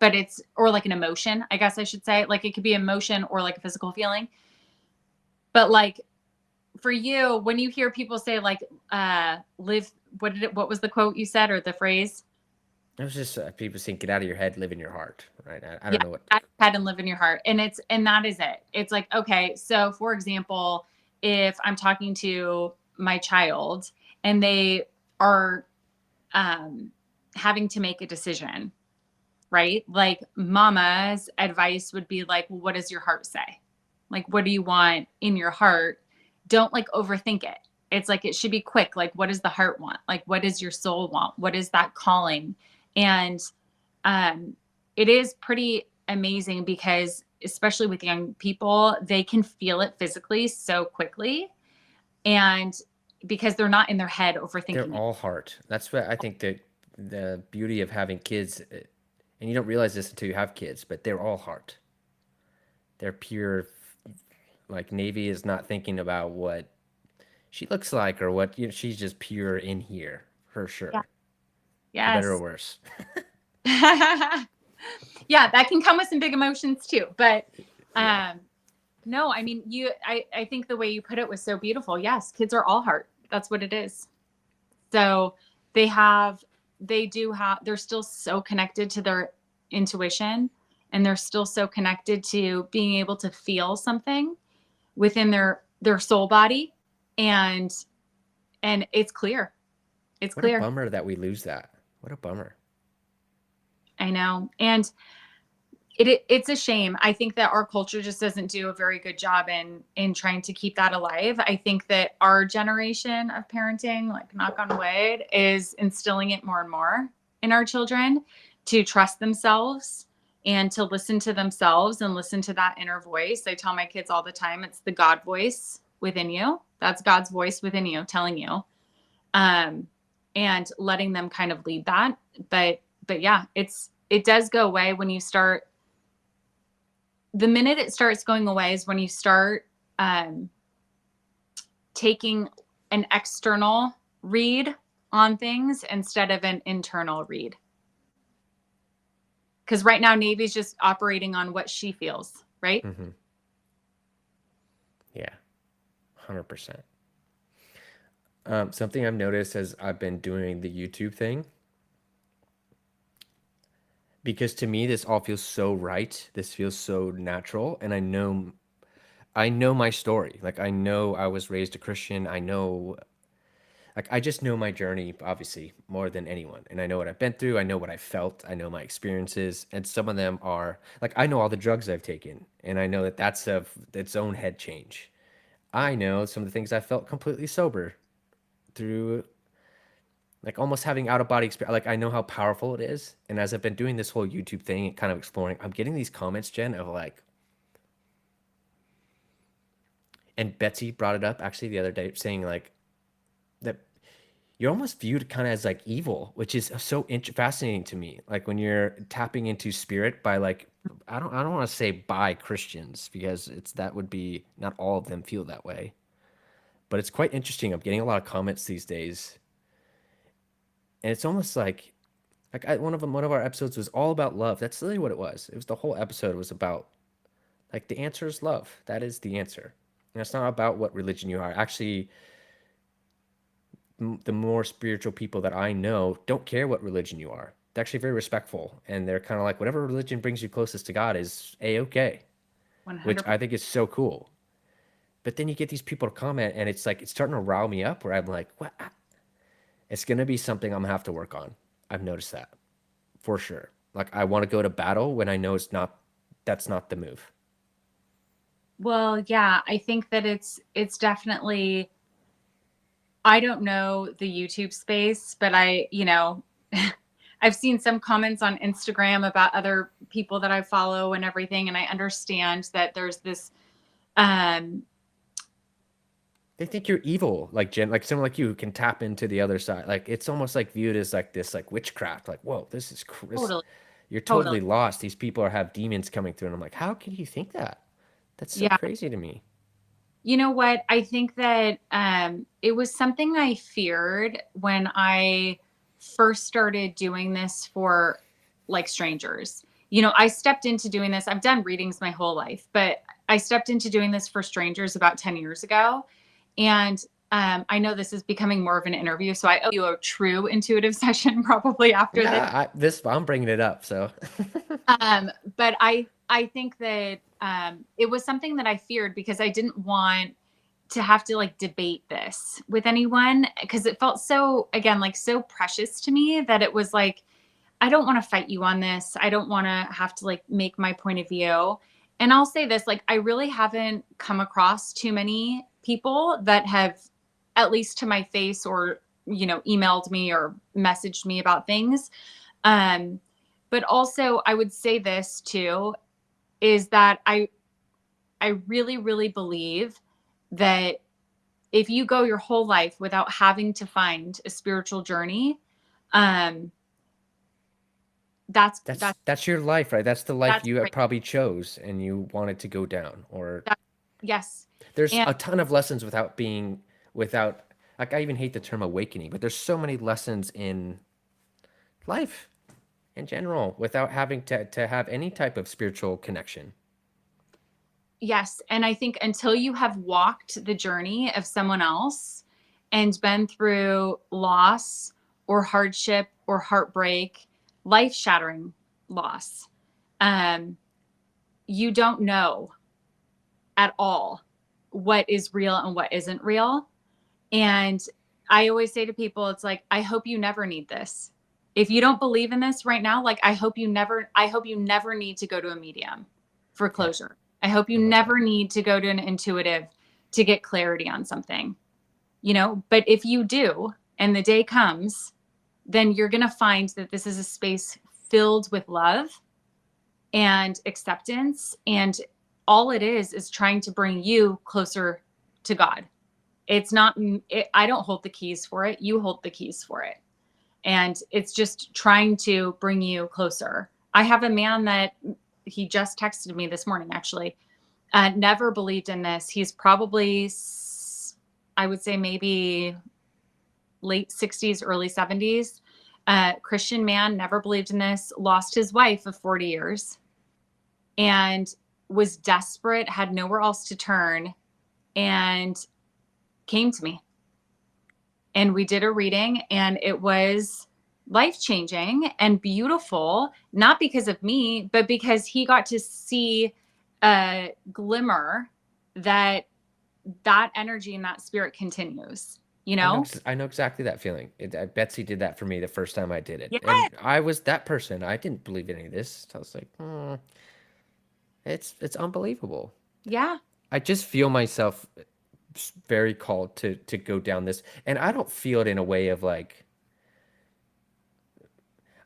[SPEAKER 2] but it's or like an emotion, I guess I should say. Like it could be emotion or like a physical feeling. But like for you, when you hear people say like, live, what was the quote you said or the phrase?
[SPEAKER 1] It was just people saying, "Get out of your head, live in your heart." Right? I
[SPEAKER 2] Yeah,
[SPEAKER 1] don't know what.
[SPEAKER 2] out of your head and live in your heart. And that is it. It's like, okay, so for example, if I'm talking to my child and they are um, having to make a decision, right? Like mama's advice would be like, well, what does your heart say? Like, what do you want in your heart? Don't like overthink it. It's like, it should be quick. Like, what does the heart want? Like, what does your soul want? What is that calling? And um, it is pretty amazing because, especially with young people, they can feel it physically so quickly. And because they're not in their head
[SPEAKER 1] They're
[SPEAKER 2] overthinking it.
[SPEAKER 1] all heart. That's what I think the beauty of having kids, and you don't realize this until you have kids, but they're all heart. They're pure. Like Navy is not thinking about what she looks like or what, you know, she's just pure in here for
[SPEAKER 2] Yeah.
[SPEAKER 1] sure, for better or
[SPEAKER 2] Yes.
[SPEAKER 1] worse.
[SPEAKER 2] Yeah, that can come with some big emotions too. But
[SPEAKER 1] Yeah.
[SPEAKER 2] um no, I mean I think the way you put it was so beautiful. Yes, kids are all heart. That's what it is. So they have they're still so connected to their intuition, and they're still so connected to being able to feel something within their soul body. and and it's clear. It's
[SPEAKER 1] What a
[SPEAKER 2] clear.
[SPEAKER 1] bummer that we lose that. What a bummer.
[SPEAKER 2] I know. And it's a shame. I think that our culture just doesn't do a very good job in trying to keep that alive. I think that our generation of parenting, like knock on wood, is instilling it more and more in our children to trust themselves and to listen to themselves and listen to that inner voice. I tell my kids all the time, it's the God voice within you. That's God's voice within you telling you. Um and letting them kind of lead that. But yeah, it does go away when you start. The minute it starts going away is when you start um, taking an external read on things instead of an internal read. Because right now, Navy's just operating on what she feels, right?
[SPEAKER 1] Hmm. Yeah, 100%. Something I've noticed as I've been doing the YouTube thing, because to me this all feels so right. This feels so natural, and I know my story. Like I know I was raised a Christian. I know, like I just know my journey obviously more than anyone, and I know what I've been through. I know what I felt. I know my experiences, and some of them are like I know all the drugs I've taken, and I know that that's of its own head change. I know some of the things I felt completely sober through, like almost having out of body experience. Like I know how powerful it is, and as I've been doing this whole YouTube thing and kind of exploring, I'm getting these comments, Jen, of like, and Betsy brought it up actually the other day, saying like that you're almost viewed kind of as like evil, which is so fascinating to me. Like when you're tapping into spirit by like, I don't want to say by Christians because it's that would be not all of them feel that way, but it's quite interesting. I'm getting a lot of comments these days, and it's almost like one of our episodes was all about love. That's literally what it was. It was the whole episode was about like the answer is love. That is the answer, and it's not about what religion you are. Actually, the more spiritual people that I know don't care what religion you are. They're actually very respectful, and they're kind of like whatever religion brings you closest to God is a okay, which
[SPEAKER 2] 100%.
[SPEAKER 1] I think is so cool. But then you get these people to comment, and it's like it's starting to rile me up. Where I'm like, what? It's gonna be something I'm gonna have to work on. I've noticed that for sure. Like I want to go to battle when I know it's not. That's not the move.
[SPEAKER 2] Well, yeah, I think that it's definitely. I don't know the YouTube space, but I've seen some comments on Instagram about other people that I follow and everything, and I understand that there's this um
[SPEAKER 1] They think you're evil, like Jen, like someone like you who can tap into the other side. Like it's almost like viewed as like this, like witchcraft. Like, whoa,
[SPEAKER 2] totally,
[SPEAKER 1] you're
[SPEAKER 2] totally.
[SPEAKER 1] totally lost. These people have demons coming through, and I'm like, how can you think that? That's so
[SPEAKER 2] Yeah.
[SPEAKER 1] crazy to me.
[SPEAKER 2] You know what? I think that it was something I feared when I first started doing this for like strangers. I stepped into doing this. I've done readings my whole life, but I stepped into doing this for strangers about 10 years ago. And I know this is becoming more of an interview, so I owe you a true intuitive session probably after this.
[SPEAKER 1] I'm bringing it up, so
[SPEAKER 2] Um, but I think that it was something that I feared because I didn't want to have to like debate this with anyone because it felt so, again, like so precious to me that it was like, I don't want to fight you on this. I don't want to have to like make my point of view. And I'll say this, like, I really haven't come across too many people that have, at least to my face, or, emailed me or messaged me about things. Um, but also I would say this too, is that I really, really believe that if you go your whole life without having to find a spiritual journey, um, that's that's
[SPEAKER 1] that's your life, right? That's the life
[SPEAKER 2] that's
[SPEAKER 1] you
[SPEAKER 2] great.
[SPEAKER 1] probably chose and you wanted to go down. Or
[SPEAKER 2] That, yes,
[SPEAKER 1] there's
[SPEAKER 2] and
[SPEAKER 1] a ton of lessons without, like, I even hate the term awakening, but there's so many lessons in life in general without having to have any type of spiritual connection.
[SPEAKER 2] yes, and I think until you have walked the journey of someone else and been through loss or hardship or heartbreak, life-shattering loss, um, you don't know at all what is real and what isn't real. And I always say to people, it's like, I hope you never need this. If you don't believe in this right now, like, I hope you never need to go to a medium for
[SPEAKER 1] Yeah,
[SPEAKER 2] closure. I hope you
[SPEAKER 1] I love that.
[SPEAKER 2] never need to go to an intuitive to get clarity on something, but if you do, and the day comes, then you're going to find that this is a space filled with love and acceptance. And all it is trying to bring you closer to God. It's not, I don't hold the keys for it. You hold the keys for it. And it's just trying to bring you closer. I have a man that he just texted me this morning, actually, never believed in this. He's probably, I would say, maybe late 60s, early 70s. Christian man, never believed in this, lost his wife of 40 years and was desperate, had nowhere else to turn, and came to me. And we did a reading, and it was life changing and beautiful, not because of me, but because he got to see a glimmer that that energy and that spirit continues, you know?
[SPEAKER 1] I know exactly that feeling. Betsy did that for me the first time I did it,
[SPEAKER 2] Yeah.
[SPEAKER 1] and I was that person. I didn't believe in any of this. I was like, it's unbelievable.
[SPEAKER 2] Yeah.
[SPEAKER 1] I just feel myself very called to go down this, and I don't feel it in a way of like.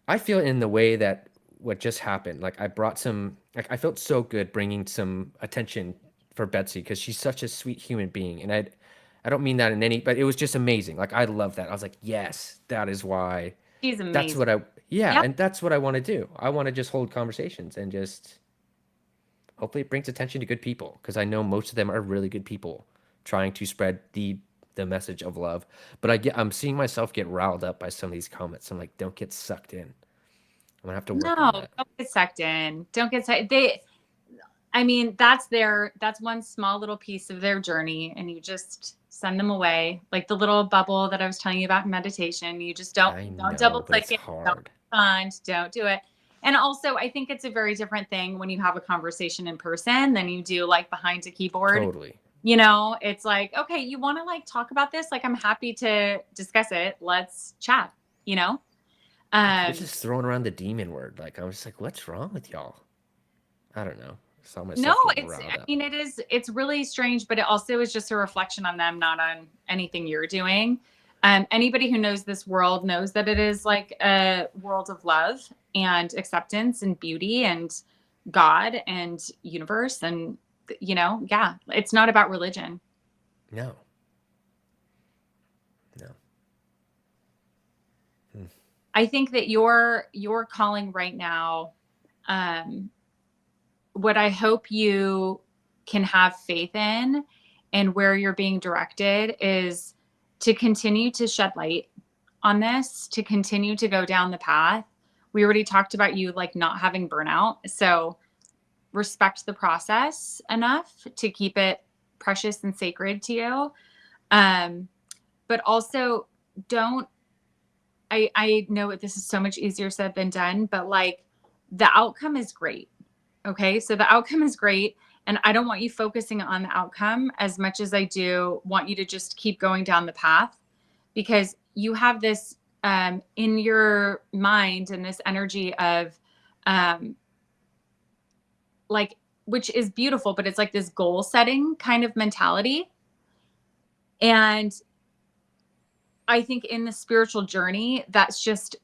[SPEAKER 1] I feel it in the way that what just happened. Like, I brought some. Like, I felt so good bringing some attention for Betsy because she's such a sweet human being, and I don't mean that in any, but it was just amazing. Like, I love that. I was like, yes, that is why.
[SPEAKER 2] She's
[SPEAKER 1] That's
[SPEAKER 2] amazing.
[SPEAKER 1] what I. Yeah,
[SPEAKER 2] Yep.
[SPEAKER 1] and that's what I want to do. I want to just hold conversations and just hopefully it brings attention to good people because I know most of them are really good people trying to spread the message of love. But I'm seeing myself get riled up by some of these comments. I'm like, don't get sucked in. I'm gonna have to work on
[SPEAKER 2] No,
[SPEAKER 1] that.
[SPEAKER 2] don't get sucked in. Don't get sucked. I mean, that's one small little piece of their journey, and you just send them away. Like the little bubble that I was telling you about in meditation. You just
[SPEAKER 1] I
[SPEAKER 2] don't double
[SPEAKER 1] know, but
[SPEAKER 2] click
[SPEAKER 1] it's
[SPEAKER 2] it, don't
[SPEAKER 1] hard.
[SPEAKER 2] respond, don't do it. And also, I think it's a very different thing when you have a conversation in person than you do like behind a keyboard.
[SPEAKER 1] Totally.
[SPEAKER 2] It's like, okay, you want to like talk about this? Like, I'm happy to discuss it. Let's chat, you know?
[SPEAKER 1] You're
[SPEAKER 2] Um,
[SPEAKER 1] just throwing around the demon word. Like, I was just like, what's wrong with y'all? I don't know. Saw
[SPEAKER 2] No,
[SPEAKER 1] myself getting
[SPEAKER 2] I
[SPEAKER 1] riled up.
[SPEAKER 2] mean, it's really strange, but it also is just a reflection on them, not on anything you're doing. Anybody who knows this world knows that it is like a world of love and acceptance and beauty and God and universe. And, yeah, it's not about religion.
[SPEAKER 1] No, no. Hmm.
[SPEAKER 2] I think that your calling right now, um, what I hope you can have faith in and where you're being directed is to continue to shed light on this, to continue to go down the path. We already talked about you like not having burnout. So respect the process enough to keep it precious and sacred to you. Um, but also don't, I know this is so much easier said than done, but like the outcome is great. Okay. So the outcome is great. And I don't want you focusing on the outcome as much as I do want you to just keep going down the path, because you have this in your mind and this energy of um, like, which is beautiful, but it's like this goal setting kind of mentality. And I think in the spiritual journey, that's just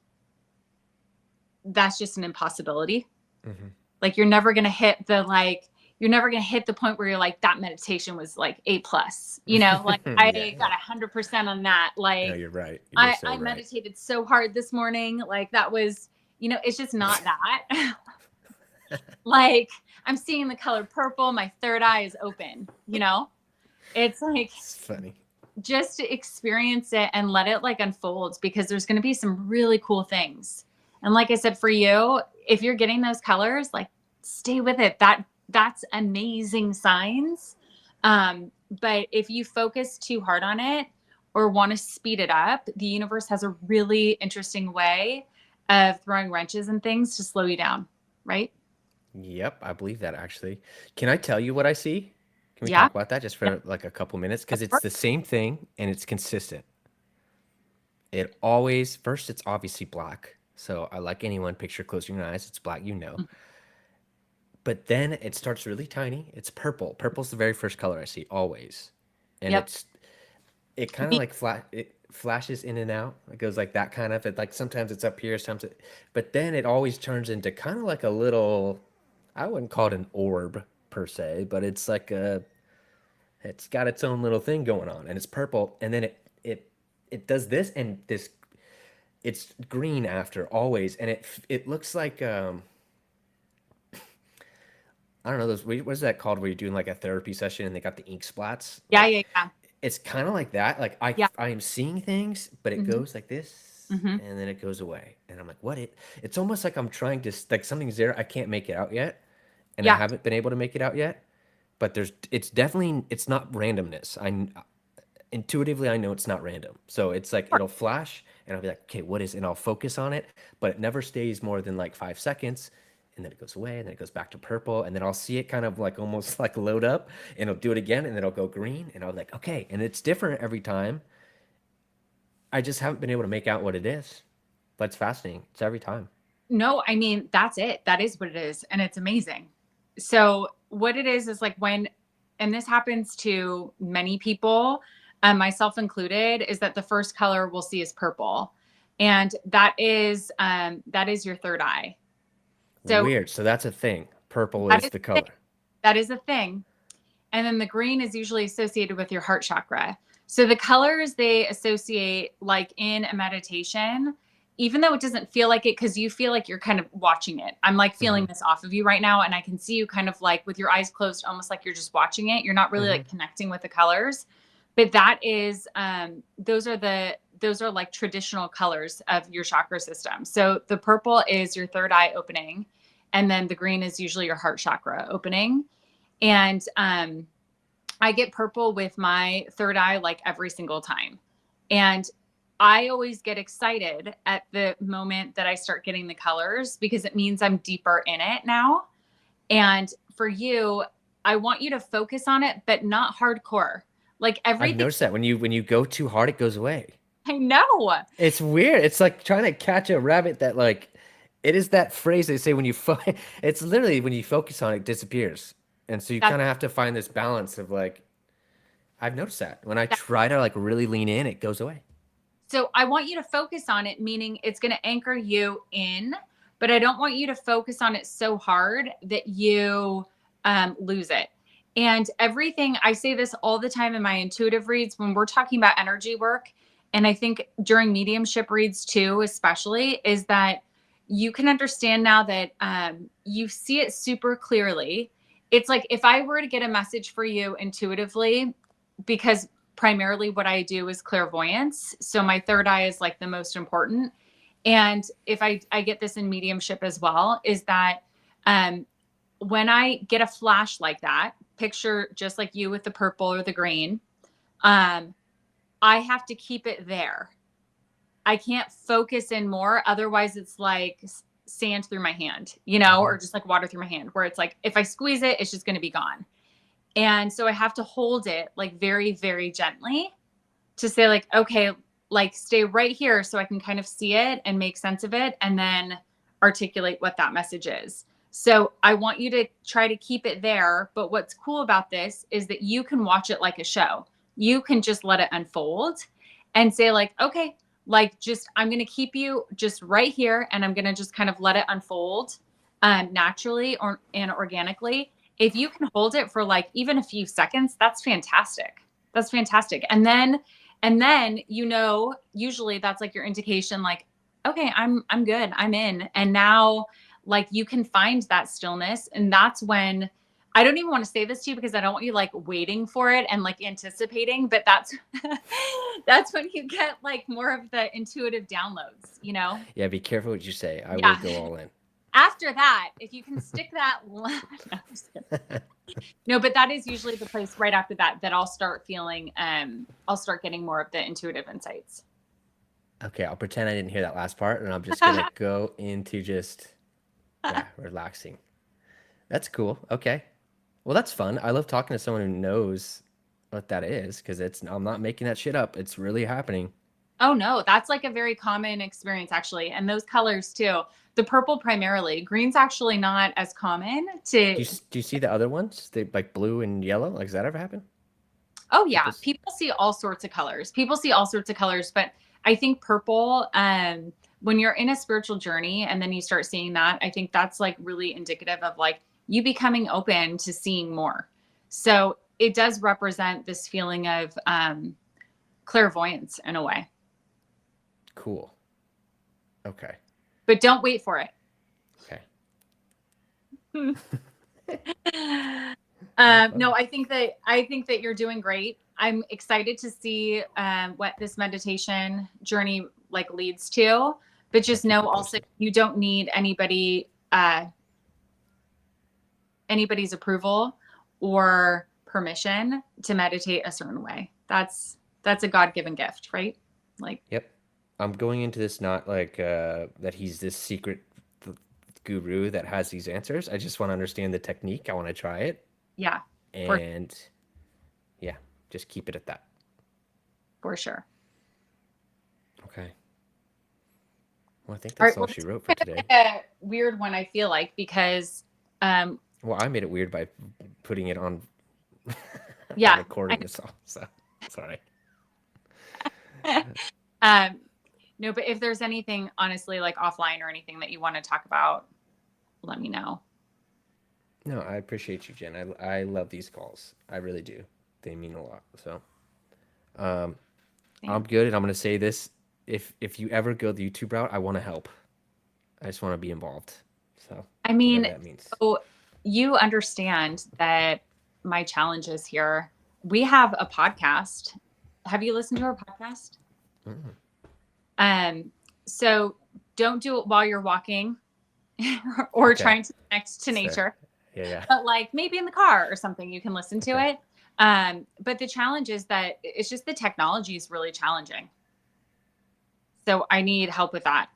[SPEAKER 2] an impossibility.
[SPEAKER 1] Hmm.
[SPEAKER 2] Like you're never going to hit the like you're never going to hit the point where you're like that meditation was like A plus, like
[SPEAKER 1] Yeah,
[SPEAKER 2] I got
[SPEAKER 1] yeah.
[SPEAKER 2] 100% on that.
[SPEAKER 1] No,
[SPEAKER 2] Like
[SPEAKER 1] you're right. You're
[SPEAKER 2] I
[SPEAKER 1] so
[SPEAKER 2] I
[SPEAKER 1] right.
[SPEAKER 2] meditated so hard this morning, like that was, it's just not that. Like I'm seeing the color purple, my third eye is open. It's like
[SPEAKER 1] It's funny.
[SPEAKER 2] just to experience it and let it like unfold, because there's going to be some really cool things. And like I said, for you, if you're getting those colors, like stay with it. That's amazing signs. But if you focus too hard on it or want to speed it up, the universe has a really interesting way of throwing wrenches and things to slow you down, right?
[SPEAKER 1] Yep, I believe that actually. Can I tell you what I see? Can we
[SPEAKER 2] Yeah.
[SPEAKER 1] talk about that just
[SPEAKER 2] Yeah.
[SPEAKER 1] for like a couple minutes?
[SPEAKER 2] Of
[SPEAKER 1] Because it's
[SPEAKER 2] course.
[SPEAKER 1] the same thing and it's consistent. It always, first, it's obviously black. So I like anyone, picture closing your eyes, it's black, you know. But then it starts really tiny. It's purple. Purple's the very first color I see, always. And
[SPEAKER 2] Yep.
[SPEAKER 1] it kind of like it flashes in and out. It goes like that kind of. It like sometimes it's up here, sometimes but then it always turns into kind of like a little. I wouldn't call it an orb per se, but it's got its own little thing going on, and it's purple, and then it does this and this. It's green after always, and it looks like I don't know those. What is that called? Where you're doing like a therapy session and they got the ink splats,
[SPEAKER 2] Yeah.
[SPEAKER 1] like
[SPEAKER 2] Yeah. Yeah.
[SPEAKER 1] it's kind of like that. Like
[SPEAKER 2] Yeah.
[SPEAKER 1] I am seeing things, but it
[SPEAKER 2] Hmm.
[SPEAKER 1] goes like this
[SPEAKER 2] Hmm.
[SPEAKER 1] and then it goes away. And I'm like, what it's almost like I'm trying to like something's there. I can't make it out yet. And I
[SPEAKER 2] Yeah.
[SPEAKER 1] haven't been able to make it out yet. But it's definitely it's not randomness. I intuitively I know it's not random. So it's like it'll flash and I'll be like, okay, what is it? And I'll focus on it, but it never stays more than like 5 seconds. And then it goes away and then it goes back to purple. And then I'll see it kind of like almost like load up and it'll do it again and then it'll go green. And I'll be like, okay. And it's different every time. I just haven't been able to make out what it is. But it's fascinating. It's every time.
[SPEAKER 2] No, I mean, that's it. That is what it is. And it's amazing. So, what it is like and this happens to many people, myself included, is that the first color we'll see is purple. And that is your third eye. So,
[SPEAKER 1] Weird. So that's a thing. Purple
[SPEAKER 2] that
[SPEAKER 1] is
[SPEAKER 2] is
[SPEAKER 1] the
[SPEAKER 2] a thing.
[SPEAKER 1] color.
[SPEAKER 2] That is a thing. And then the green is usually associated with your heart chakra. So the colors they associate, like in a meditation, even though it doesn't feel like it, because you feel like you're kind of watching it. I'm like feeling
[SPEAKER 1] Hmm.
[SPEAKER 2] this off of you right now. And I can see you kind of like with your eyes closed, almost like you're just watching it. You're not really
[SPEAKER 1] Hmm.
[SPEAKER 2] like connecting with the colors. But that is, those are like traditional colors of your chakra system. So the purple is your third eye opening. And then the green is usually your heart chakra opening. And I get purple with my third eye like every single time. And I always get excited at the moment that I start getting the colors, because it means I'm deeper in it now. And for you, I want you to focus on it, but not hardcore. Like
[SPEAKER 1] I've
[SPEAKER 2] everything.
[SPEAKER 1] noticed that when you go too hard, it goes away.
[SPEAKER 2] I know.
[SPEAKER 1] It's weird. It's like trying to catch a rabbit that like it is that phrase they say when you it's literally when you focus on it, it disappears. And so you
[SPEAKER 2] That's
[SPEAKER 1] kind of have to find this balance of like I've noticed that when I try to like really lean in, it goes away.
[SPEAKER 2] So I want you to focus on it, meaning it's going to anchor you in, but I don't want you to focus on it so hard that you lose it. And everything, I say this all the time in my intuitive reads when we're talking about energy work. And I think during mediumship reads too, especially, is that you can understand now that you see it super clearly. It's like if I were to get a message for you intuitively, because primarily what I do is clairvoyance. So my third eye is like the most important. And if I get this in mediumship as well, is that um, when I get a flash like that, picture just like you with the purple or the green, um, I have to keep it there. I can't focus in more. Otherwise, it's like sand through my hand, or just like water through my hand, where it's like if I squeeze it, it's just going to be gone. And so I have to hold it like very, very gently to say, like, okay, like stay right here so I can kind of see it and make sense of it and then articulate what that message is. So I want you to try to keep it there. But what's cool about this is that you can watch it like a show. You can just let it unfold and say, like, okay, like just I'm going to keep you just right here and I'm going to just kind of let it unfold naturally and organically. If you can hold it for like even a few seconds, that's fantastic. That's fantastic. And then usually that's like your indication, like, okay, I'm good, I'm in. And now like you can find that stillness, and that's when I don't even want to say this to you because I don't want you like waiting for it and like anticipating, but that's that's when you get like more of the intuitive downloads.
[SPEAKER 1] Yeah, be careful what you say. I will
[SPEAKER 2] Yeah.
[SPEAKER 1] go all in.
[SPEAKER 2] After that, if you can stick that no, but that is usually the place right after that I'll start feeling I'll start getting more of the intuitive insights.
[SPEAKER 1] Okay, I'll pretend I didn't hear that last part, and I'm just gonna go into just relaxing. That's cool. Okay. Well, that's fun. I love talking to someone who knows what that is because I'm not making that shit up. It's really happening.
[SPEAKER 2] Oh no, that's like a very common experience actually. And those colors too. The purple primarily. Green's actually not as common to.
[SPEAKER 1] Do you see the other ones? They like blue and yellow. Like, does that ever happen?
[SPEAKER 2] Oh yeah, people see all sorts of colors. People see all sorts of colors, but I think purple, when you're in a spiritual journey and then you start seeing that, I think that's like really indicative of like you becoming open to seeing more. So it does represent this feeling of clairvoyance in a way.
[SPEAKER 1] Cool. Okay.
[SPEAKER 2] But don't wait for it.
[SPEAKER 1] Okay.
[SPEAKER 2] No, I think that you're doing great. I'm excited to see what this meditation journey like leads to. But just know also you don't need anybody's approval or permission to meditate a certain way. That's a God-given gift, right? Like,
[SPEAKER 1] yep. I'm going into this not like that he's this secret guru that has these answers. I just want to understand the technique. I want to try it.
[SPEAKER 2] Yeah.
[SPEAKER 1] And yeah, just keep it at that.
[SPEAKER 2] For sure.
[SPEAKER 1] Okay. Well, I think that's all she wrote for today.
[SPEAKER 2] A weird one, I feel like, because
[SPEAKER 1] well, I made it weird by putting it on recording this all. So sorry.
[SPEAKER 2] No, but if there's anything honestly like offline or anything that you want to talk about, let me know.
[SPEAKER 1] No, I appreciate you, Jen. I love these calls. I really do. They mean a lot. So I'm good, and I'm gonna say this. If you ever go the YouTube route, I want to help. I just want to be involved. So
[SPEAKER 2] I mean,
[SPEAKER 1] that means.
[SPEAKER 2] So you understand that my challenge is here. We have a podcast. Have you listened to our podcast?
[SPEAKER 1] Mm-hmm.
[SPEAKER 2] So don't do it while you're walking or trying to connect to nature.
[SPEAKER 1] Yeah.
[SPEAKER 2] But like maybe in the car or something, you can listen to it. But the challenge is that it's just the technology is really challenging. So I need help with that.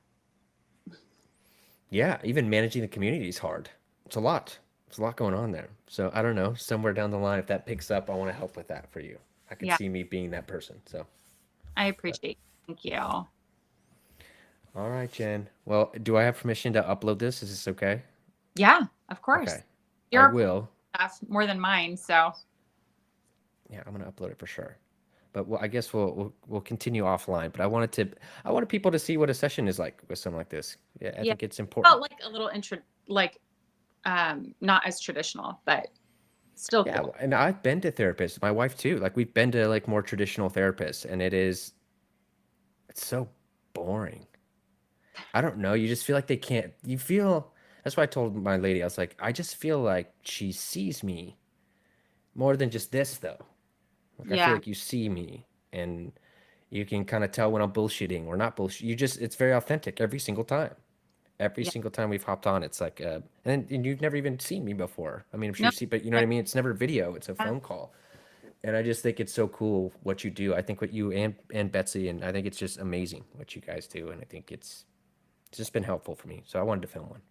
[SPEAKER 1] Yeah, even managing the community is hard. It's a lot. There's a lot going on there. So I don't know. Somewhere down the line, if that picks up, I want to help with that for you. I can see me being that person. So
[SPEAKER 2] I appreciate it. Thank you.
[SPEAKER 1] All right, Jen. Well, do I have permission to upload this? Is this okay?
[SPEAKER 2] Yeah, of course.
[SPEAKER 1] Okay. I will.
[SPEAKER 2] More than mine, so.
[SPEAKER 1] Yeah, I'm gonna upload it for sure. But I guess we'll continue offline. But I wanted people to see what a session is like with something like this. Yeah, I think it's important.
[SPEAKER 2] Felt like a little not as traditional, but still cool.
[SPEAKER 1] And I've been to therapists. My wife too. Like we've been to like more traditional therapists, and it's so boring. I don't know. You just feel like they can't. You feel. That's why I told my lady. I was like, I just feel like she sees me more than just this, though. Like I feel like you see me, and you can kind of tell when I'm bullshitting or not bullshit. It's very authentic every single time. Every single time we've hopped on, it's like, and you've never even seen me before. I mean, I'm sure you see, but you know what I mean? It's never video. It's a phone call. And I just think it's so cool what you do. I think what you and Betsy, and I think it's just amazing what you guys do. And I think it's just been helpful for me. So I wanted to film one.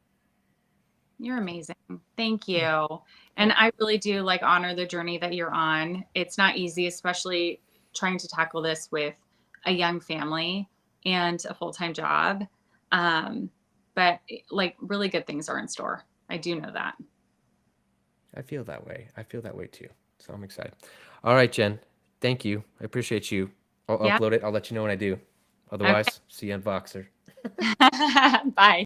[SPEAKER 2] You're amazing. Thank
[SPEAKER 1] Yeah.
[SPEAKER 2] you. And
[SPEAKER 1] Yeah.
[SPEAKER 2] I really do like honor the journey that you're on. It's not easy, especially trying to tackle this with a young family and a full-time job. Um, but like really good things are in store. I do know that.
[SPEAKER 1] I feel that way. I feel that way too. So I'm excited. All right, Jen. Thank you. I appreciate you. I'll
[SPEAKER 2] Yeah.
[SPEAKER 1] upload it. I'll let you know when I do.
[SPEAKER 2] Okay.
[SPEAKER 1] Otherwise, see you on Voxer.
[SPEAKER 2] Bye.